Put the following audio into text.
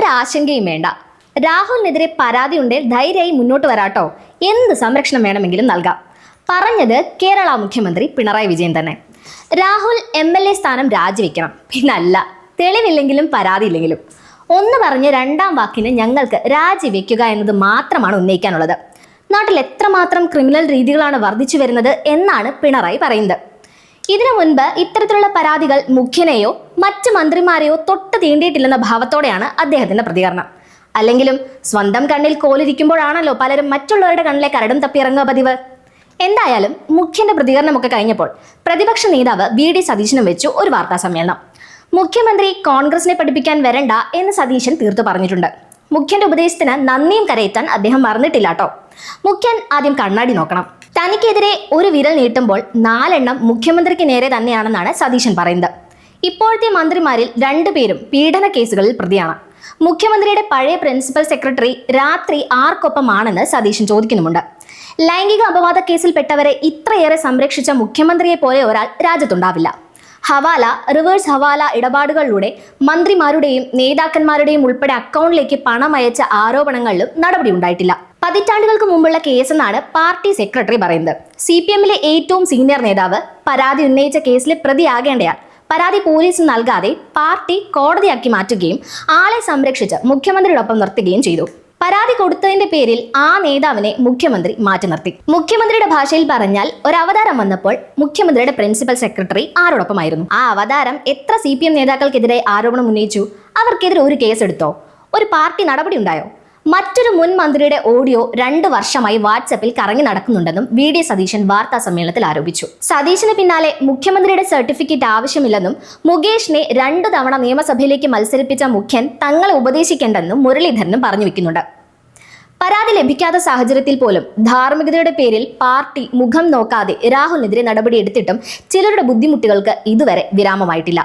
ഒരാശങ്കയും വേണ്ട. രാഹുലിനെതിരെ പരാതി ഉണ്ടെങ്കിൽ ധൈര്യമായി മുന്നോട്ട് വരാട്ടോ, എന്ത് സംരക്ഷണം വേണമെങ്കിലും നൽകാം. പറഞ്ഞത് കേരള മുഖ്യമന്ത്രി പിണറായി വിജയൻ തന്നെ. രാഹുൽ MLA സ്ഥാനം രാജിവെക്കണം, പിന്നല്ല തെളിവില്ലെങ്കിലും പരാതിയില്ലെങ്കിലും. ഒന്ന് പറഞ്ഞ് രണ്ടാം വാക്കിന് ഞങ്ങൾക്ക് രാജിവെക്കുക എന്നത് മാത്രമാണ് ഉന്നയിക്കാനുള്ളത്. നാട്ടിൽ എത്രമാത്രം ക്രിമിനൽ രീതികളാണ് വർദ്ധിച്ചു വരുന്നത് എന്നാണ് പിണറായി പറയുന്നത്. ഇതിനു മുൻപ് ഇത്തരത്തിലുള്ള പരാതികൾ മുഖ്യനെയോ മറ്റ് മന്ത്രിമാരെയോ തൊട്ട് തീണ്ടിയിട്ടില്ലെന്ന ഭാവത്തോടെയാണ് അദ്ദേഹത്തിന്റെ പ്രതികരണം. അല്ലെങ്കിലും സ്വന്തം കണ്ണിൽ കോലിരിക്കുമ്പോഴാണല്ലോ പലരും മറ്റുള്ളവരുടെ കണ്ണിലെ കരടും തപ്പിയിറങ്ങുക പതിവ്. എന്തായാലും മുഖ്യന്റെ പ്രതികരണമൊക്കെ കഴിഞ്ഞപ്പോൾ പ്രതിപക്ഷ നേതാവ് VD സതീശനും വെച്ചു ഒരു വാർത്താ സമ്മേളനം. മുഖ്യമന്ത്രി കോൺഗ്രസിനെ പഠിപ്പിക്കാൻ വരണ്ട എന്ന് സതീശൻ തീർത്തു പറഞ്ഞിട്ടുണ്ട്. മുഖ്യന്റെ ഉപദേശത്തിന് നന്ദിയും കരയറ്റാൻ അദ്ദേഹം മറന്നിട്ടില്ല കേട്ടോ. മുഖ്യൻ ആദ്യം കണ്ണാടി നോക്കണം. തനിക്കെതിരെ ഒരു വിരൽ നീട്ടുമ്പോൾ 4 എണ്ണം മുഖ്യമന്ത്രിക്ക് നേരെ തന്നെയാണെന്നാണ് സതീശൻ പറയുന്നത്. ഇപ്പോഴത്തെ മന്ത്രിമാരിൽ 2 പേരും പീഡന കേസുകളിൽ പ്രതിയാണ്. മുഖ്യമന്ത്രിയുടെ പഴയ പ്രിൻസിപ്പൽ സെക്രട്ടറി രാത്രി ആർക്കൊപ്പമാണെന്ന് സതീശൻ ചോദിക്കുന്നുമുണ്ട്. ലൈംഗിക അപവാദ കേസിൽപ്പെട്ടവരെ ഇത്രയേറെ സംരക്ഷിച്ച മുഖ്യമന്ത്രിയെ പോലെ ഒരാൾ രാജ്യത്തുണ്ടാവില്ല. ഹവാല, റിവേഴ്സ് ഹവാല ഇടപാടുകളിലൂടെ മന്ത്രിമാരുടെയും നേതാക്കന്മാരുടെയും ഉൾപ്പെടെ അക്കൗണ്ടിലേക്ക് പണം അയച്ച ആരോപണങ്ങളിലും നടപടി ഉണ്ടായിട്ടില്ല. പതിറ്റാണ്ടുകൾക്ക് മുമ്പുള്ള കേസെന്നാണ് പാർട്ടി സെക്രട്ടറി പറയുന്നത്. CPM-ലെ ഏറ്റവും സീനിയർ നേതാവ് പരാതി ഉന്നയിച്ച കേസിലെ പ്രതിയാകേണ്ടയാൾ പരാതി പോലീസിന് നൽകാതെ പാർട്ടി കോടതിയാക്കി മാറ്റുകയും ആളെ സംരക്ഷിച്ച് മുഖ്യമന്ത്രിയോടൊപ്പം നിർത്തുകയും ചെയ്തു. പരാതി കൊടുത്തതിന്റെ പേരിൽ ആ നേതാവിനെ മുഖ്യമന്ത്രി മാറ്റി നിർത്തി. മുഖ്യമന്ത്രിയുടെ ഭാഷയിൽ പറഞ്ഞാൽ ഒരു അവതാരം വന്നപ്പോൾ മുഖ്യമന്ത്രിയുടെ പ്രിൻസിപ്പൽ സെക്രട്ടറി ആരോടൊപ്പമായിരുന്നു. ആ അവതാരം എത്ര CPM നേതാക്കൾക്കെതിരെ ആരോപണം ഉന്നയിച്ചു? അവർക്കെതിരെ ഒരു കേസെടുത്തോ? ഒരു പാർട്ടി നടപടി ഉണ്ടായോ? മറ്റൊരു മുൻ മന്ത്രിയുടെ ഓഡിയോ 2 വർഷമായി വാട്സാപ്പിൽ കറങ്ങി നടക്കുന്നുണ്ടെന്നും VD സതീശൻ വാർത്താ സമ്മേളനത്തിൽ ആരോപിച്ചു. സതീശന് പിന്നാലെ മുഖ്യമന്ത്രിയുടെ സർട്ടിഫിക്കറ്റ് ആവശ്യമില്ലെന്നും മുകേഷിനെ 2 തവണ നിയമസഭയിലേക്ക് മത്സരിപ്പിച്ച മുഖ്യൻ തങ്ങളെ ഉപദേശിക്കേണ്ടെന്നും മുരളീധരനും പറഞ്ഞു വെക്കുന്നുണ്ട്. പരാതി ലഭിക്കാത്ത സാഹചര്യത്തിൽ പോലും ധാർമ്മികതയുടെ പേരിൽ പാർട്ടി മുഖം നോക്കാതെ രാഹുലിനെതിരെ നടപടിയെടുത്തിട്ടും ചിലരുടെ ബുദ്ധിമുട്ടുകൾക്ക് ഇതുവരെ വിരാമമായിട്ടില്ല.